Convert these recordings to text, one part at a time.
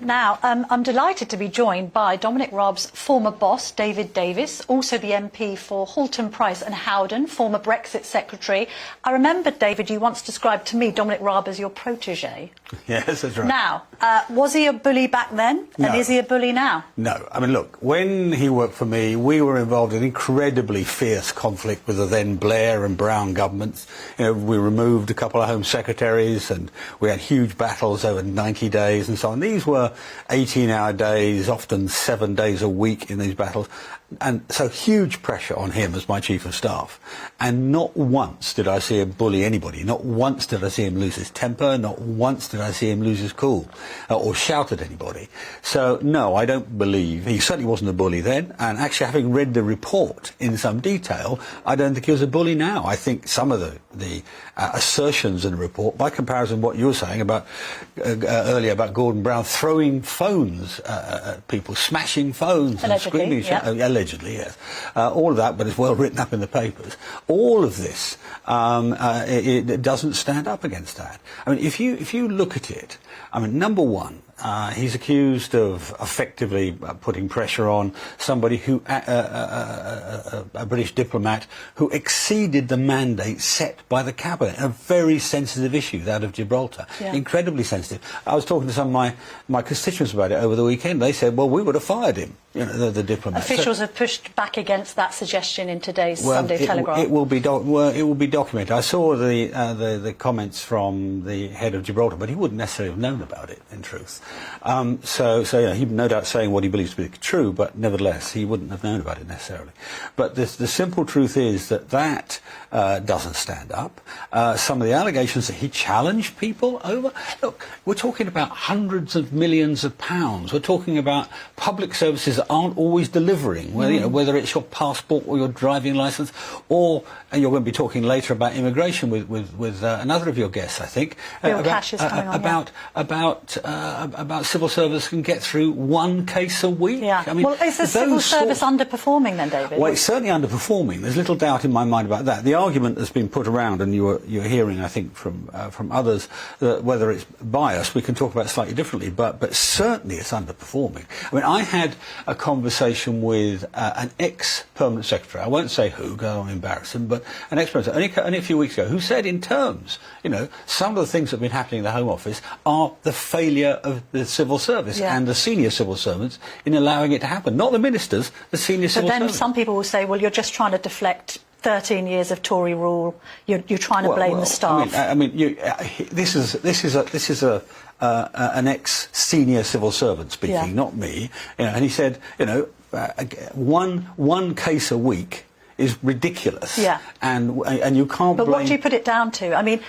Now, I'm delighted to be joined by Dominic Raab's former boss, David Davis, also the MP for Halton Price and Howden, former Brexit Secretary. I remember, David, you once described to me Dominic Raab as your protege. Yes, that's right. Now, was he a bully back then? No. And is he a bully now? No. I mean, look, when he worked for me, we were involved in incredibly fierce conflict with the then Blair and Brown governments. You know, we removed a couple of Home Secretaries and we had huge battles over 90 days and so on. These were 18-hour days, often 7 days a week in these battles. And so huge pressure on him as my chief of staff. And not once did I see him bully anybody. Not once did I see him lose his temper. Not once did I see him lose his cool or shout at anybody. So, no, I don't believe. He certainly wasn't a bully then. And actually, having read the report in some detail, I don't think he was a bully now. I think some of the assertions in the report, by comparison what you were saying about earlier about Gordon Brown throwing phones at people, smashing phones and screaming, allegedly, yes. All of that, but it's well written up in the papers. All of this, it doesn't stand up against that. I mean, if you look at it, I mean, number one, he's accused of effectively putting pressure on somebody who, a British diplomat, who exceeded the mandate set by the cabinet. A very sensitive issue, that of Gibraltar. Yeah. Incredibly sensitive. I was talking to some of my constituents about it over the weekend. They said, well, we would have fired him, you know, the diplomat. Officials have pushed back against that suggestion in today's Sunday Telegraph. It will be documented. I saw the comments from the head of Gibraltar, but he wouldn't necessarily have known about it, in truth. So yeah, he'd no doubt saying what he believes to be true, but nevertheless, he wouldn't have known about it necessarily. But the simple truth is that doesn't stand up. Some of the allegations that he challenged people over, look, we're talking about hundreds of millions of pounds. We're talking about public services that aren't always delivering, whether, you know, whether it's your passport or your driving licence, or, and you're going to be talking later about immigration with another of your guests, I think, about civil service can get through one case a week. Yeah. I mean, well, is the civil service underperforming then, David? Well, it's certainly underperforming. There's little doubt in my mind about that. The argument that's been put around, and you're hearing, I think, from others, that whether it's biased, we can talk about it slightly differently, but certainly it's underperforming. I mean, I had a conversation with an ex-permanent secretary. I won't say who, because I don't want to embarrass him, but an ex-permanent secretary, only a few weeks ago, who said in terms, you know, some of the things that have been happening in the Home Office are the failure of the civil service and the senior civil servants in allowing it to happen. Not the ministers, the senior civil servants. But then some people will say, well, you're just trying to deflect 13 years of Tory rule. You're trying to blame the staff. This is an ex-senior civil servant speaking, not me. You know, and he said, you know, one case a week is ridiculous. Yeah. And you can't blame... But what do you put it down to? I mean,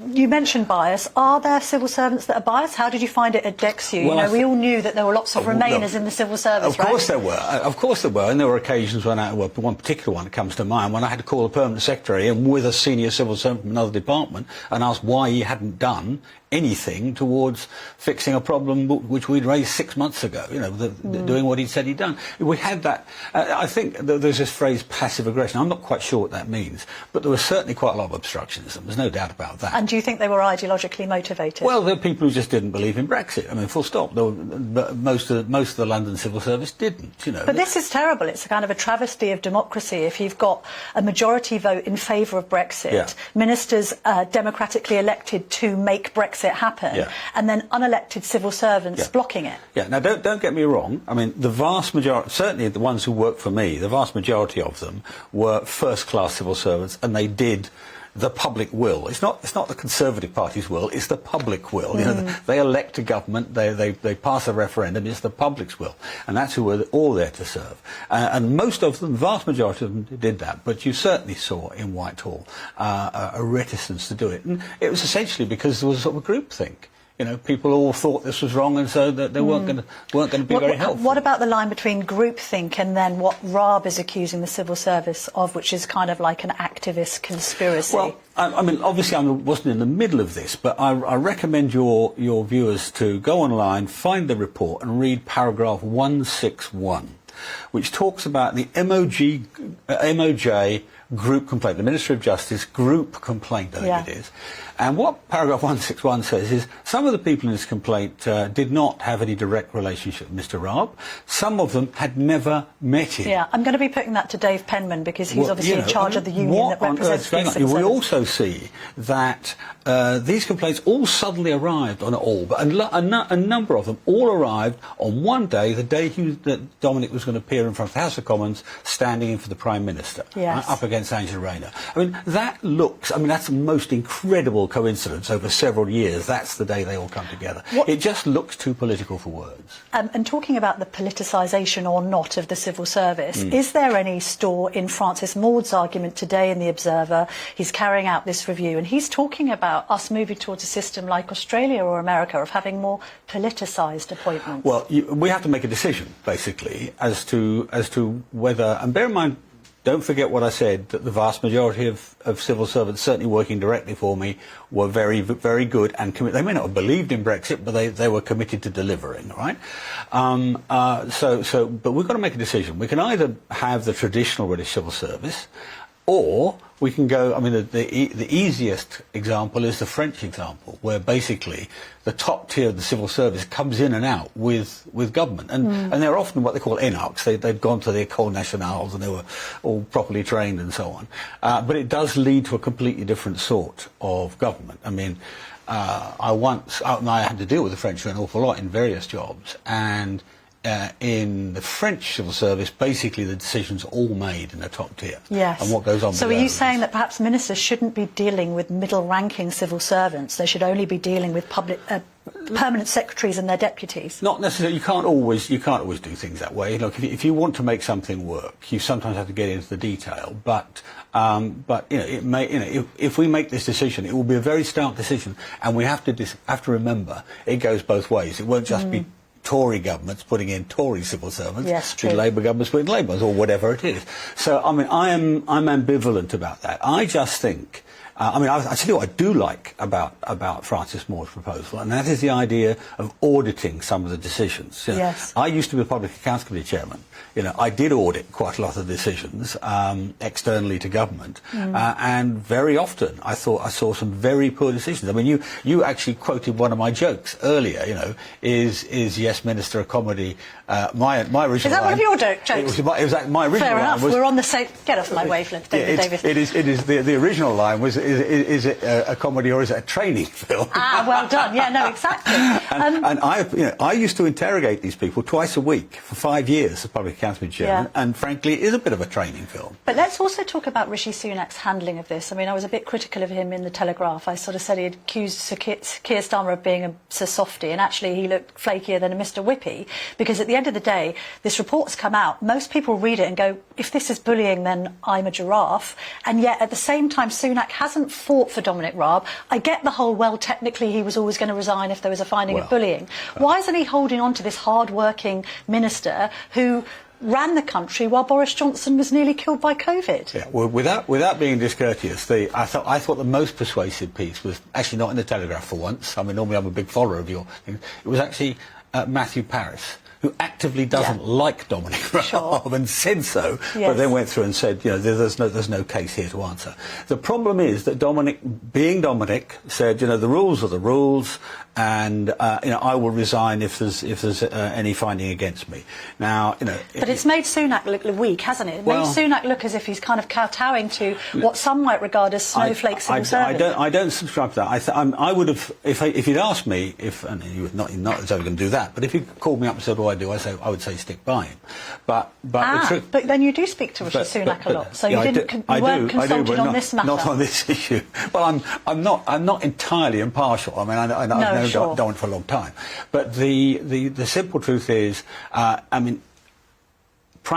you mentioned bias. Are there civil servants that are biased? How did you find it at DexU? Well, we all knew that there were lots of Remainers in the civil service, right? Of course there were. Of course there were. And there were occasions when one particular one that comes to mind, when I had to call a permanent secretary and with a senior civil servant from another department and ask why he hadn't done anything towards fixing a problem which we'd raised 6 months ago, you know, doing what he'd said he'd done. We had that. I think there's this phrase passive aggression. I'm not quite sure what that means, but there was certainly quite a lot of obstructionism. There's no doubt about that. And do you think they were ideologically motivated? Well, there are people who just didn't believe in Brexit. I mean, full stop. Most of the London civil service didn't, you know. But this is terrible. It's a kind of a travesty of democracy. If you've got a majority vote in favour of Brexit, ministers democratically elected to make Brexit happen, and then unelected civil servants blocking it. Yeah. Now, don't get me wrong. I mean, the vast majority, certainly the ones who work for me, the vast majority of them were first-class civil servants, and they did the public will. It's not the Conservative Party's will, it's the public will. You know, they elect a government, they pass a referendum, it's the public's will. And that's who we're all there to serve. And most of them, the vast majority of them did that. But you certainly saw in Whitehall a reticence to do it. And it was essentially because there was a sort of groupthink. You know, people all thought this was wrong, and so that they weren't going to be very helpful. What about the line between groupthink and then what Raab is accusing the civil service of, which is kind of like an activist conspiracy? Well, I mean, obviously I wasn't in the middle of this, but I recommend your viewers to go online, find the report, and read paragraph 161, which talks about the MOJ group complaint, the Ministry of Justice group complaint, I think it is. And what paragraph 161 says is some of the people in this complaint did not have any direct relationship with Mr Raab. Some of them had never met him. Yeah, I'm going to be putting that to Dave Penman because he's obviously in charge of the union that represents these civil servants. We also see that these complaints all suddenly arrived on a number of them all arrived on one day, the day that Dominic was going to appear in front of the House of Commons, standing in for the Prime Minister, up against Angela Rayner. I mean, that's the most incredible coincidence over several years. That's the day they all come together. It just looks too political for words. And talking about the politicisation or not of the civil service, is there any store in Francis Maude's argument today in The Observer? He's carrying out this review and he's talking about us moving towards a system like Australia or America of having more politicised appointments. Well, we have to make a decision, basically, as to whether, and bear in mind, don't forget what I said, that the vast majority of civil servants, certainly working directly for me, were very, very good and committed. They may not have believed in Brexit, but they were committed to delivering, right? But we've got to make a decision. We can either have the traditional British civil service, or we can go, I mean, the easiest example is the French example, where basically the top tier of the civil service comes in and out with government. And they're often what they call énarques. They've gone to the École Nationales and they were all properly trained and so on. But it does lead to a completely different sort of government. I mean, I had to deal with the French an awful lot in various jobs, and in the French civil service, basically the decisions are all made in the top tier. Yes. And what goes on So below are you saying that perhaps ministers shouldn't be dealing with middle-ranking civil servants? They should only be dealing with permanent secretaries and their deputies? Not necessarily. You can't always do things that way. Look, if you want to make something work, you sometimes have to get into the detail. But it may, if we make this decision, it will be a very stark decision, and we have to remember it goes both ways. It won't just be Tory governments putting in Tory civil servants, Labour governments putting Labour ones, or whatever it is. So, I mean, I'm ambivalent about that. I just think, I'll tell you what I do like about Francis Maude's proposal, and that is the idea of auditing some of the decisions. I used to be the Public Accounts Committee chairman. I did audit quite a lot of decisions externally to government, and very often I thought I saw some very poor decisions. I mean, you actually quoted one of my jokes earlier. Is yes, Minister of Comedy? My original. Is that line, one of your jokes? It was my original. Fair enough. Line was, we're on the same. Get off my wavelength, David Davis. It is the original line was. Is it a comedy or is it a training film? Well done. Yeah, no, exactly. And I used to interrogate these people twice a week for 5 years as Public Accounts Committee chairman, and frankly, it is a bit of a training film. But let's also talk about Rishi Sunak's handling of this. I mean, I was a bit critical of him in the Telegraph. I sort of said he had accused Keir Starmer of being a Sir Softy, and actually he looked flakier than a Mr Whippy, because at the end of the day, this report's come out. Most people read it and go, if this is bullying, then I'm a giraffe. And yet, at the same time, Sunak hasn't fought for Dominic Raab. I get the whole, well, technically he was always going to resign if there was a finding of bullying. Why isn't he holding on to this hard-working minister who ran the country while Boris Johnson was nearly killed by COVID? Yeah, well, without being discourteous, I thought the most persuasive piece was actually not in the Telegraph for once. I mean, normally I'm a big follower of your thing. It was actually Matthew Parris, who actively doesn't like Dominic Raab and said so, but then went through and said, there's no case here to answer. The problem is that Dominic, being Dominic, said, the rules are the rules, and I will resign if there's any finding against me. Now, But it's made Sunak look weak, hasn't it? It made Sunak look as if he's kind of kowtowing to what some might regard as snowflake civil service. I don't subscribe to that. I would have, if you'd asked me, and you're not exactly going to do that, but if you called me up and said, "What do I do?" I would say stick by him. But then you do speak to Rishi Sunak a lot, so you weren't consulted on this matter. Not on this issue. Well, I'm not entirely impartial. I mean, I know Dominic for a long time, but the simple truth is, prime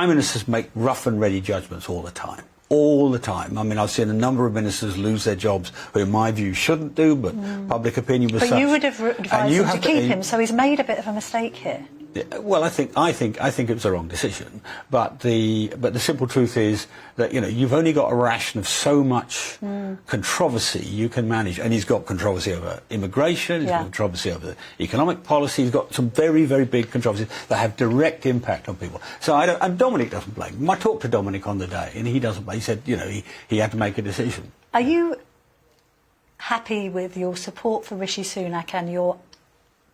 ministers make rough and ready judgments all the time. All the time. I mean, I've seen a number of ministers lose their jobs who, in my view, shouldn't do, but public opinion was such. But you would have advised him to keep him, so he's made a bit of a mistake here. Well, I think it was a wrong decision, but the simple truth is that you've only got a ration of so much controversy you can manage, and he's got controversy over immigration, he's got controversy over economic policy, he's got some very, very big controversies that have direct impact on people. So and Dominic doesn't blame him. I talked to Dominic on the day, and he doesn't blame. He said he had to make a decision. Are you happy with your support for Rishi Sunak and your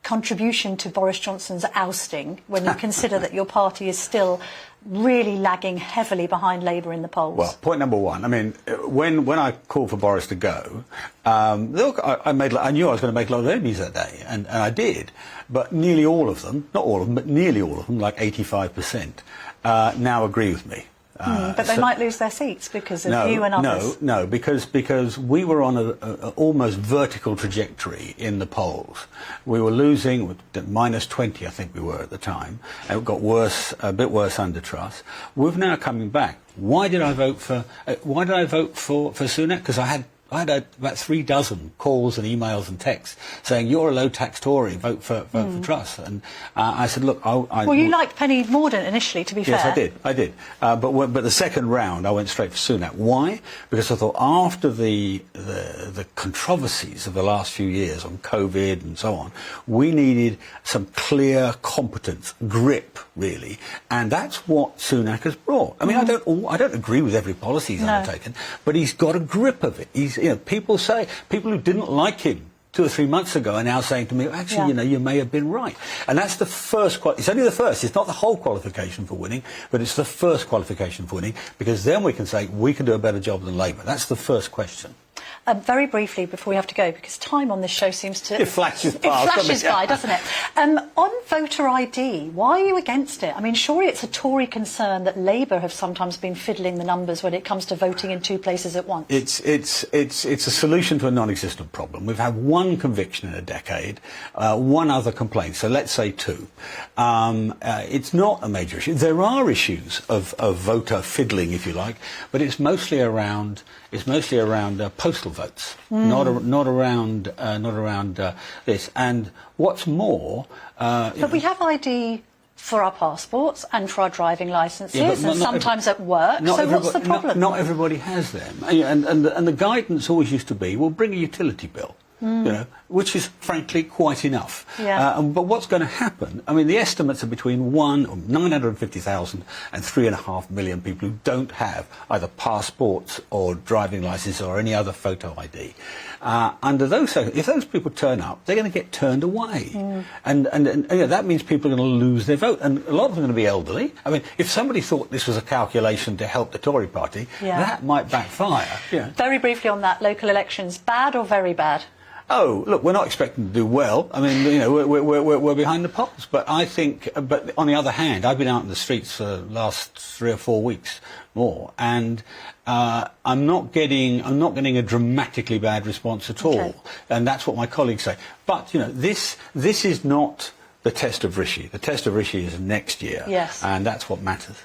contribution to Boris Johnson's ousting when you consider that your party is still really lagging heavily behind Labour in the polls? Well, point number one, I mean, when I called for Boris to go, look, I knew I was going to make a lot of enemies that day, and I did, but nearly all of them, not all of them, but nearly all of them, like 85%, now agree with me. But they might lose their seats because of you and others. No, because we were on an almost vertical trajectory in the polls. We were losing minus 20, I think we were at the time, and it got worse, a bit worse under Truss. We're now coming back. Why did I vote for Sunak? Because I had about 3 dozen calls and emails and texts saying, you're a low-tax Tory, vote for Truss. And I said, look, Well, you liked Penny Mordaunt initially, to be fair. Yes, I did. But the second round, I went straight for Sunak. Why? Because I thought after the controversies of the last few years on COVID and so on, we needed some clear competence, grip, really. And that's what Sunak has brought. I mean, I don't agree with every policy he's undertaken, but he's got a grip of it. People who didn't like him 2 or 3 months ago are now saying to me, actually, you may have been right. And that's the first, it's only the first, it's not the whole qualification for winning, but it's the first qualification for winning, because then we can say we can do a better job than Labour. That's the first question. Very briefly, before we have to go, because time on this show seems to... It flashes by, doesn't it? On voter ID, why are you against it? I mean, surely it's a Tory concern that Labour have sometimes been fiddling the numbers when it comes to voting in 2 places at once. It's a solution to a non-existent problem. We've had 1 conviction in a decade, 1 other complaint, so let's say 2. It's not a major issue. There are issues of voter fiddling, if you like, but it's mostly around postal votes, not around this. And what's more, but we have ID for our passports and for our driving licences, and sometimes at work. So what's the problem? Not everybody has them, and the guidance always used to be, well, bring a utility bill. Which is frankly quite enough. But what's going to happen? I mean, the estimates are between 950,000 and 3.5 million people who don't have either passports or driving licenses or any other photo ID. Under those, if those people turn up, they're going to get turned away, and that means people are going to lose their vote, and a lot of them are going to be elderly. I mean, if somebody thought this was a calculation to help the Tory party, that might backfire. Very briefly on that, local elections, bad or very bad? Oh, look, we're not expecting to do well. I mean, we're behind the polls. But I think, but on the other hand, I've been out in the streets for the last 3 or 4 weeks more, and I'm not getting a dramatically bad response at all. And that's what my colleagues say. But this is not the test of Rishi. The test of Rishi is next year, and that's what matters.